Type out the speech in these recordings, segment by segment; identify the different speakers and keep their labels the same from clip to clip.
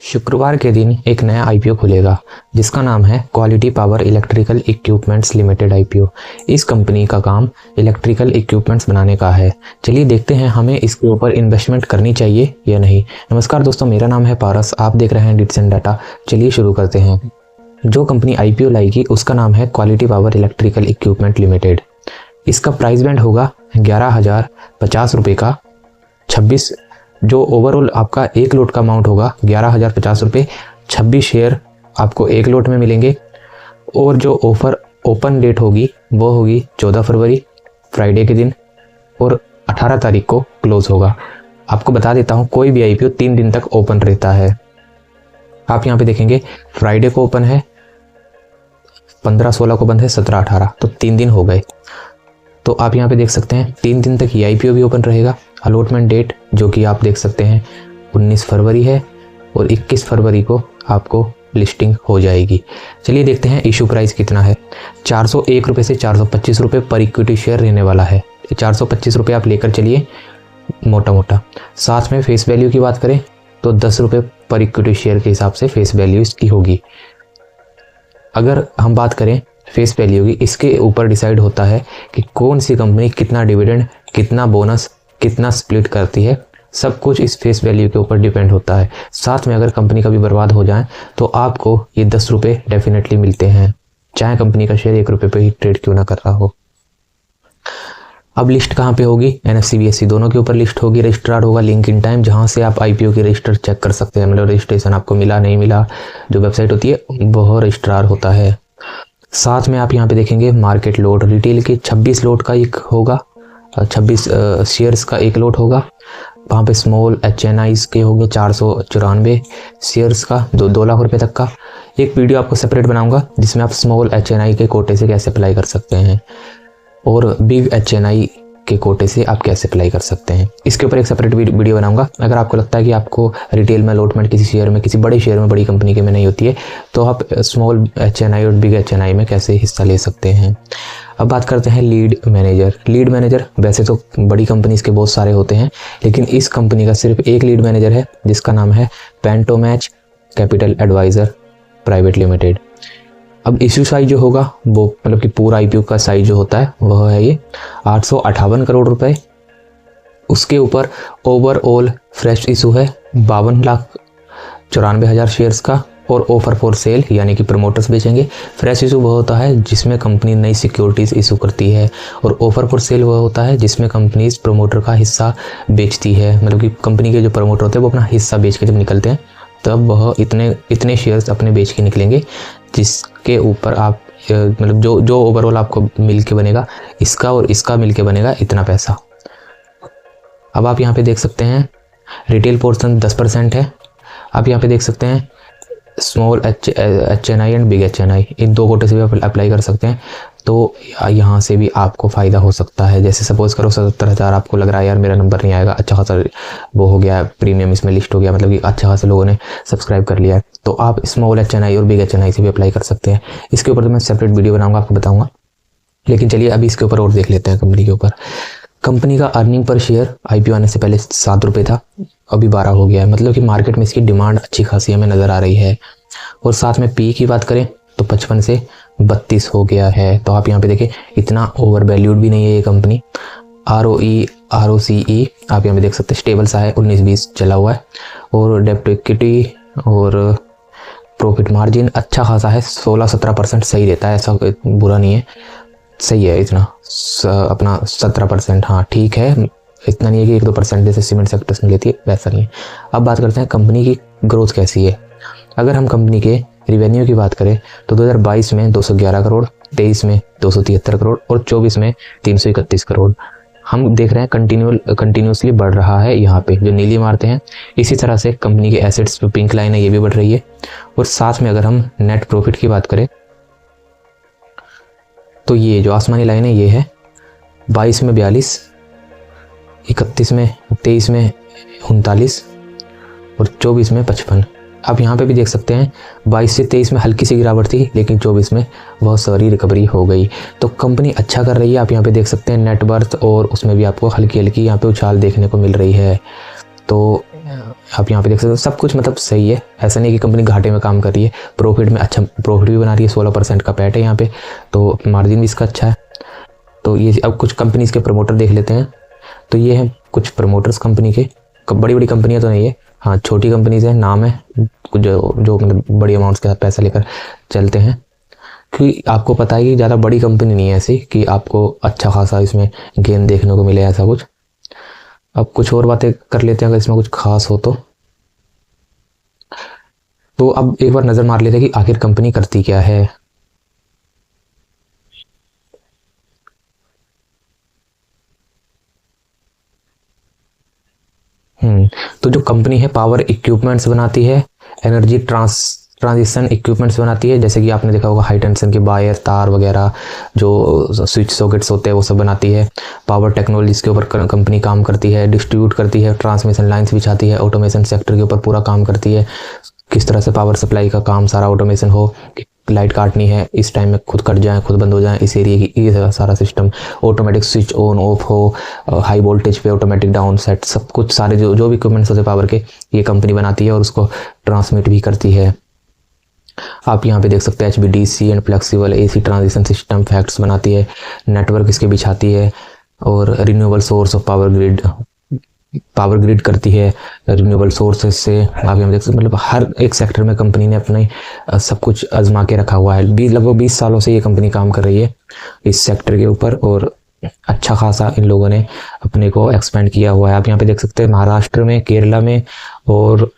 Speaker 1: शुक्रवार के दिन एक नया आईपीओ खुलेगा जिसका नाम है quality power electrical equipments limited IPO. इस कंपनी का काम इलेक्ट्रिकल इक्विपमेंट्स बनाने का है। चलिए देखते हैं हमें इसके ऊपर इन्वेस्टमेंट करनी चाहिए या नहीं। नमस्कार दोस्तों, मेरा नाम है पारस, आप देख रहे हैं डिट्स एंड डाटा। चलिए शुरू करते हैं। जो कंपनी आईपीओ लाएगी उसका नाम है quality power electrical equipment limited. इसका प्राइस बैंड होगा 11,050 रुपये का। 26 जो ओवरऑल आपका एक लोट का अमाउंट होगा 11,050 रुपये। 26 शेयर आपको एक लोट में मिलेंगे और जो ऑफ़र ओपन डेट होगी वो होगी 14 फरवरी फ्राइडे के दिन और 18 तारीख को क्लोज़ होगा। आपको बता देता हूँ, कोई भी आईपीओ 3 दिन तक ओपन रहता है। आप यहाँ पे देखेंगे फ्राइडे को ओपन है, 15-16 को बंद है, 17-18, तो 3 दिन हो गए। तो आप यहाँ पे देख सकते हैं 3 दिन तक ये आईपीओ भी ओपन रहेगा। अलॉटमेंट डेट जो कि आप देख सकते हैं 19 फरवरी है और 21 फरवरी को आपको लिस्टिंग हो जाएगी। चलिए देखते हैं इशू प्राइस कितना है। 401 रुपये से 425 रुपये पर इक्विटी शेयर रहने वाला है। 425 रुपये आप लेकर चलिए मोटा मोटा। साथ में फेस वैल्यू की बात करें तो 10 रुपये पर इक्विटी शेयर के हिसाब से फेस वैल्यू इसकी होगी। अगर हम बात करें फेस वैल्यू की, इसके ऊपर डिसाइड होता है कि कौन सी कंपनी कितना डिविडेंड, कितना बोनस, कितना स्प्लिट करती है। सब कुछ इस फेस वैल्यू के ऊपर डिपेंड होता है। साथ में अगर कंपनी कभी बर्बाद हो जाए तो आपको ये 10 रुपये डेफिनेटली मिलते हैं, चाहे कंपनी का शेयर 1 रुपये पे ही ट्रेड क्यों ना कर रहा हो। अब लिस्ट कहाँ पे होगी? एनएससी बीएससी दोनों के ऊपर लिस्ट होगी। रजिस्ट्रार होगा लिंक इन टाइम, जहाँ से आप आईपीओ की रजिस्टर चेक कर सकते हैं। मतलब रजिस्ट्रेशन आपको मिला नहीं मिला, जो वेबसाइट होती है वह रजिस्ट्रार होता है। साथ में आप यहाँ पे देखेंगे मार्केट लोट रिटेल के 26 लोट का एक होगा, 26 शेयर्स का एक लोट होगा। वहाँ पे स्मॉल एचएनआईज के होंगे 494 शेयर्स का 2 लाख रुपए तक का। एक वीडियो आपको सेपरेट बनाऊंगा जिसमें आप स्मॉल एचएनआई के कोटे से कैसे अप्लाई कर सकते हैं और बिग एचएनआई के कोटे से आप कैसे अप्लाई कर सकते हैं। इसके ऊपर एक सेपरेट वीडियो बनाऊंगा। अगर आपको लगता है कि आपको रिटेल में अलॉटमेंट किसी शेयर में, किसी बड़े शेयर में, बड़ी कंपनी के में नहीं होती है, तो आप स्मॉल एचएनआई और बिग एचएनआई में कैसे हिस्सा ले सकते हैं। अब बात करते हैं लीड मैनेजर। लीड मैनेजर वैसे तो बड़ी कंपनीज के बहुत सारे होते हैं, लेकिन इस कंपनी का सिर्फ एक लीड मैनेजर है जिसका नाम है पेंटोमैच कैपिटल एडवाइज़र प्राइवेट लिमिटेड। अब इश्यू साइज जो होगा वो मतलब कि पूरा आईपीओ का साइज जो होता है वह है ये 858 करोड़ रुपए। उसके ऊपर ओवरऑल फ्रेश इशू है 52,94,000 शेयर्स का और ऑफर फॉर सेल यानी कि प्रमोटर्स बेचेंगे। फ्रेश इशू वह होता है जिसमें कंपनी नई सिक्योरिटीज़ इशू करती है और ऑफर फॉर सेल वह होता है जिसमें कंपनीज प्रमोटर का हिस्सा बेचती है। मतलब कि कंपनी के जो प्रमोटर होते हैं वो अपना हिस्सा बेच के जब निकलते हैं तब वह इतने शेयर्स अपने बेच के निकलेंगे जिसके ऊपर आप मतलब जो ओवरऑल आपको मिल के बनेगा, इसका और इसका मिल के बनेगा इतना पैसा। अब आप यहाँ पे देख सकते हैं रिटेल पोर्शन 10% है। आप यहाँ पे देख सकते हैं small HNI and big HNI, इन 2 कोटे से भी आप अप्लाई कर सकते हैं। तो यहाँ से भी आपको फ़ायदा हो सकता है। जैसे सपोज़ करो 77,000 आपको लग रहा है यार मेरा नंबर नहीं आएगा, अच्छा खासा वो हो गया प्रीमियम इसमें लिस्ट हो गया, मतलब कि अच्छा खासा लोगों ने सब्सक्राइब कर लिया है, तो आप स्मॉल एचएनआई और बिग एचएनआई से भी अप्लाई कर सकते हैं। इसके ऊपर तो मैं सेपरेट वीडियो बनाऊँगा, आपको बताऊँगा। लेकिन चलिए अभी इसके ऊपर और देख लेते हैं कंपनी के ऊपर। कंपनी का अर्निंग पर शेयर आईपीओ आने से पहले 7 रुपये था, अभी 12 हो गया है। मतलब कि मार्केट में इसकी डिमांड अच्छी खासी हमें नज़र आ रही है। और साथ में पी की बात करें तो 55 से 32 हो गया है। तो आप यहाँ पे देखें इतना ओवर वैल्यूड भी नहीं है ये कंपनी। ROE ROCE आप यहाँ पे देख सकते हैं स्टेबल सा है, 19-20 चला हुआ है। और डेब्ट टू इक्विटी और प्रॉफिट मार्जिन अच्छा खासा है, 16-17% सही रहता है, ऐसा बुरा नहीं है, सही है इतना अपना 17%। हाँ ठीक है, इतना नहीं है कि 1-2% जैसे सीमेंट सेक्टर्स में लेती है वैसा नहीं है। अब बात करते हैं कंपनी की ग्रोथ कैसी है। अगर हम कंपनी के रिवेन्यू की बात करें तो 2022 में 211 करोड़, 23 में 273 करोड़ और 24 में 331 करोड़। हम देख रहे हैं कंटिन्यूसली बढ़ रहा है। यहाँ पे जो नीली इमारतें हैं, इसी तरह से कंपनी के एसेट्स पे पिंक लाइन है ये भी बढ़ रही है। और साथ में अगर हम नेट प्रॉफिट की बात करें तो ये जो आसमानी लाइन है ये है 22 में 42, 31 में 23 में 39 और 24 में 55। आप यहाँ पे भी देख सकते हैं 22 से 23 में हल्की सी गिरावट थी, लेकिन 24 में बहुत सारी रिकवरी हो गई। तो कंपनी अच्छा कर रही है। आप यहाँ पे देख सकते हैं नेट वर्थ और उसमें भी आपको हल्की हल्की यहाँ पे उछाल देखने को मिल रही है। तो आप यहाँ पे देख सकते हो सब कुछ मतलब सही है, ऐसा नहीं कि कंपनी घाटे में काम कर रही है, प्रॉफिट में अच्छा प्रॉफिट भी बना रही है, 16% का पैट है यहाँ पे, तो मार्जिन भी इसका अच्छा है। तो ये अब कुछ कंपनीज़ के प्रमोटर देख लेते हैं। तो ये हैं कुछ प्रमोटर्स कंपनी के, बड़ी बड़ी कंपनियाँ तो नहीं है, हाँ छोटी कंपनीज हैं, नाम है कुछ जो मतलब बड़ी अमाउंट्स के साथ पैसा लेकर चलते हैं, क्योंकि आपको पता है कि ज़्यादा बड़ी कंपनी नहीं है ऐसी कि आपको अच्छा खासा इसमें गेन देखने को मिले ऐसा कुछ। अब कुछ और बातें कर लेते हैं अगर इसमें कुछ खास हो तो अब एक बार नज़र मार लेते हैं कि आखिर कंपनी करती क्या है। तो जो कंपनी है पावर इक्विपमेंट्स बनाती है, एनर्जी ट्रांजिशन इक्विपमेंट्स बनाती है, जैसे कि आपने देखा होगा हाई टेंशन के वायर तार वगैरह जो स्विच सॉकेट्स होते हैं वो सब बनाती है। पावर टेक्नोलॉजीज के ऊपर कंपनी काम करती है, डिस्ट्रीब्यूट करती है, ट्रांसमिशन लाइंस बिछाती है, ऑटोमेशन सेक्टर के ऊपर पूरा काम करती है, किस तरह से पावर सप्लाई का काम सारा ऑटोमेशन हो, लाइट काटनी है इस टाइम में खुद कट जाए खुद बंद हो जाए इस एरिया की, ये सारा system, automatic switch on off हो, हाई वोल्टेज पे ऑटोमेटिक डाउन सेट, सब कुछ सारे जो भी इक्विपमेंट्स होते हैं पावर के ये कंपनी बनाती है और उसको ट्रांसमिट भी करती है। आप यहाँ पे देख सकते हैं HVDC and flexible AC transition system facts बनाती है, नेटवर्क इसके बिछाती है और renewable source of power grid करती है रिन्यूएबल सोर्सेज से। आप यहाँ देख सकते मतलब हर एक सेक्टर में कंपनी ने अपने सब कुछ आजमा के रखा हुआ है। लगभग 20 सालों से ये कंपनी काम कर रही है इस सेक्टर के ऊपर और अच्छा खासा इन लोगों ने अपने को एक्सपेंड किया हुआ है। आप यहाँ पे देख सकते हैं महाराष्ट्र में, केरला में और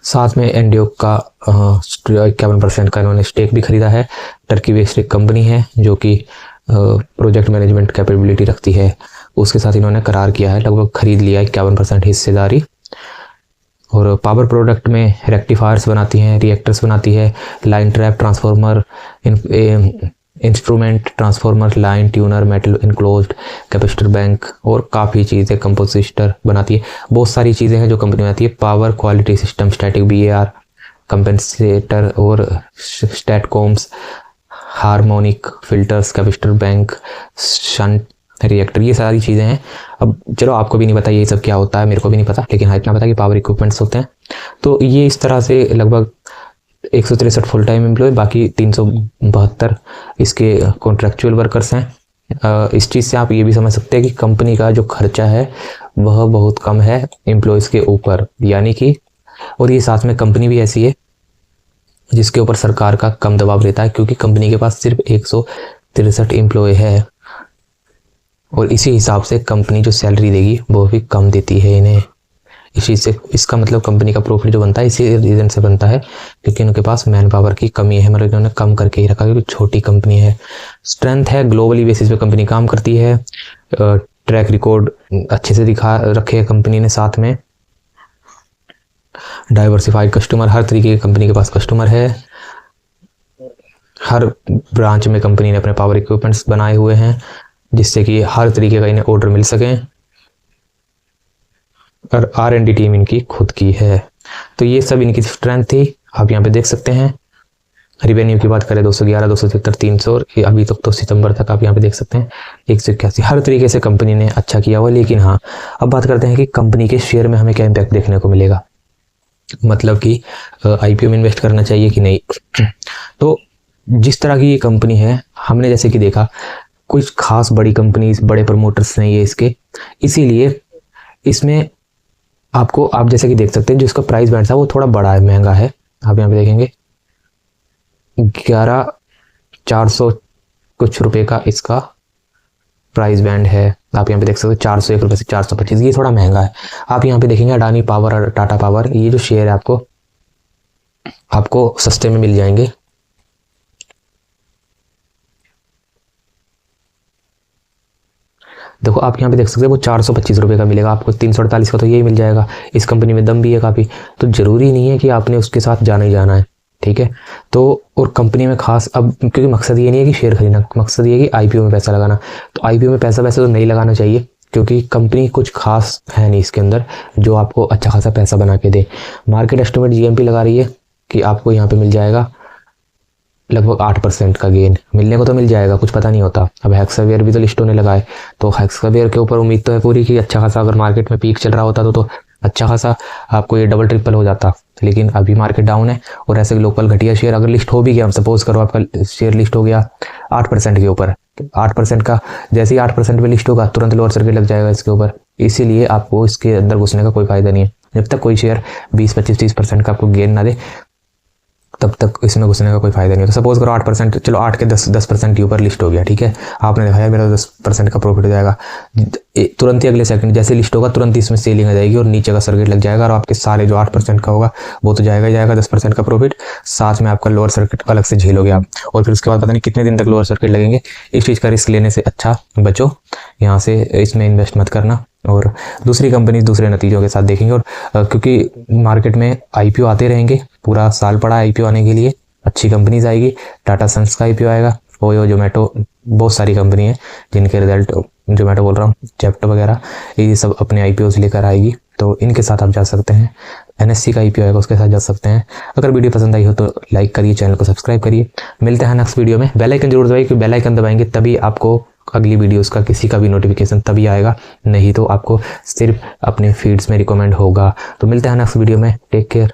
Speaker 1: साथ में एनडीओ का 51% का इन्होंने स्टेक भी खरीदा है। टर्की बेस्ड एक कंपनी है जो कि प्रोजेक्ट मैनेजमेंट कैपेबिलिटी रखती है, उसके साथ इन्होंने करार किया है, लगभग खरीद लिया है 51% हिस्सेदारी। और पावर प्रोडक्ट में रेक्टिफायर्स बनाती हैं, रिएक्टर्स बनाती है, line trap transformer, instrument transformer, line tuner, metal enclosed capacitor bank और काफ़ी चीज़ें, कंपोजिस्टर बनाती है। बहुत सारी चीज़ें हैं जो कंपनी बनाती है। Power quality system, static BAR, compensator और STATCOMs, harmonic filters, capacitor bank, shunt reactor, ये सारी चीज़ें हैं। अब चलो आपको भी नहीं पता ये सब क्या होता है, मेरे को भी नहीं पता, लेकिन हाँ इतना पता कि पावर इक्विपमेंट्स होते हैं। तो ये इस तरह से लगभग 163 फुल टाइम एम्प्लॉय, बाकी 372 इसके कॉन्ट्रैक्चुअल वर्कर्स हैं। इस चीज़ से आप ये भी समझ सकते हैं कि कंपनी का जो खर्चा है वह बहुत कम है एम्प्लॉयज़ के ऊपर, यानी कि, और ये साथ में कंपनी भी ऐसी है जिसके ऊपर सरकार का कम दबाव रहता है, क्योंकि कंपनी के पास सिर्फ 163 एम्प्लॉय है और इसी हिसाब से कंपनी जो सैलरी देगी वो भी कम देती है इन्हें। इस चीज़ से इसका मतलब कंपनी का प्रॉफिट जो बनता है इसी रीज़न से बनता है क्योंकि उनके पास मैन पावर की कमी है, मतलब इन्होंने कम करके ही रखा क्योंकि छोटी कंपनी है। स्ट्रेंथ है, ग्लोबली बेसिस पे कंपनी काम करती है, ट्रैक रिकॉर्ड अच्छे से दिखा रखे है कंपनी ने, साथ में डाइवर्सिफाइड कस्टमर, हर तरीके की कंपनी के पास कस्टमर है, हर ब्रांच में कंपनी ने अपने पावर इक्विपमेंट्स बनाए हुए हैं जिससे कि हर तरीके का इन्हें ऑर्डर मिल सकें, और R&D टीम इनकी खुद की है। तो ये सब इनकी स्ट्रेंथ थी, आप यहाँ पे देख सकते हैं। रिवेन्यू की बात करें 211, 273, 300 और अभी तक तो सितंबर तक आप यहाँ पे देख सकते हैं 181। हर तरीके से कंपनी ने अच्छा किया हुआ। लेकिन हाँ, अब बात करते हैं कि कंपनी के शेयर में हमें क्या इम्पैक्ट देखने को मिलेगा, मतलब कि IPO में इन्वेस्ट करना चाहिए कि नहीं। तो जिस तरह की ये कंपनी है, हमने जैसे कि देखा कुछ खास बड़ी कंपनीज, बड़े प्रमोटर्स नहीं है इसके, इसीलिए इसमें आपको, आप जैसे कि देख सकते हैं जो इसका प्राइस बैंड था वो थोड़ा बड़ा है, महंगा है। आप यहाँ पे देखेंगे 11,400 कुछ रुपए का इसका प्राइस बैंड है। आप यहाँ पे देख सकते हो 401 रुपये से 425, ये थोड़ा महंगा है। आप यहाँ पे देखेंगे अडानी पावर और टाटा पावर, ये जो शेयर है आपको सस्ते में मिल जाएंगे। देखो आप यहाँ पे देख सकते हैं वो 425 रुपये का मिलेगा आपको, 348 का तो यही मिल जाएगा। इस कंपनी में दम भी है काफ़ी, तो ज़रूरी नहीं है कि आपने उसके साथ जाना ही जाना है, ठीक है। तो और कंपनी में खास, अब क्योंकि मकसद ये नहीं है कि शेयर खरीदना, मकसद ये है कि IPO में पैसा लगाना। तो IPO में पैसा वैसे तो नहीं लगाना चाहिए क्योंकि कंपनी कुछ खास है नहीं इसके अंदर जो आपको अच्छा खासा पैसा बना के दे। मार्केट एस्टिमेट GMP लगा रही है कि आपको यहाँ पे मिल जाएगा लगभग 8% का गेन, मिलने को तो मिल जाएगा, कुछ पता नहीं होता। अब हेक्सावेयर भी तो लिस्ट होने लगा है, तो हेक्सावेयर के ऊपर उम्मीद तो है पूरी कि अच्छा खासा, अगर मार्केट में पीक चल रहा होता तो अच्छा खासा आपको ये डबल ट्रिपल हो जाता। लेकिन अभी मार्केट डाउन है और ऐसे लोकल घटिया शेयर अगर लिस्ट हो भी गया, सपोज करो आपका शेयर लिस्ट हो गया 8% के ऊपर, 8% का जैसे ही 8% पे लिस्ट होगा तुरंत लोअर सर्किट लग जाएगा इसके ऊपर। इसीलिए आपको इसके अंदर घुसने का कोई फायदा नहीं है। जब तक कोई शेयर 20, 25, 30% का आपको गेन ना दे तब तक इसमें घुसने का कोई फायदा नहीं होता। सपोज करो 8%, चलो 8 के 10% के ऊपर लिस्ट हो गया, ठीक है, आपने देखा यार मेरा 10% का प्रॉफिट हो जाएगा, तुरंत ही अगले सेकंड जैसे लिस्ट होगा तुरंत ही इसमें सेलिंग आ जाएगी और नीचे का सर्किट लग जाएगा और आपके सारे जो 8% का होगा वो तो जाएगा ही जाएगा 10% का प्रॉफिट, साथ में आपका लोअर सर्किट अलग से झेलोगे आप। और फिर उसके बाद पता नहीं कितने दिन तक लोअर सर्किट लगेंगे। इस चीज़ का रिस्क लेने से अच्छा बचो, यहाँ से इसमें इन्वेस्ट मत करना और दूसरी कंपनी दूसरे नतीजों के साथ देखेंगे। और क्योंकि मार्केट में आईपीओ आते रहेंगे, पूरा साल पड़ा आईपीओ आने के लिए, अच्छी कंपनीज आएगी, टाटा सन्स का आईपीओ आएगा, ओयो, जोमेटो, बहुत सारी कंपनी है जिनके रिजल्ट, जोमेटो बोल रहा हूँ, जेप्टो वगैरह, ये सब अपने आईपीओज लेकर आएगी, तो इनके साथ आप जा सकते हैं। एनएससी का आईपीओ आएगा, उसके साथ जा सकते हैं। अगर वीडियो पसंद आई हो तो लाइक करिए, चैनल को सब्सक्राइब करिए। मिलते हैं नेक्स्ट वीडियो में। बेल आइकन जरूर दबाइए, क्योंकि बेल आइकन दबाएंगे तभी आपको अगली वीडियोस का किसी का भी नोटिफिकेशन तभी आएगा, नहीं तो आपको सिर्फ अपने फीड्स में रिकमेंड होगा। तो मिलते हैं नेक्स्ट वीडियो में, टेक केयर।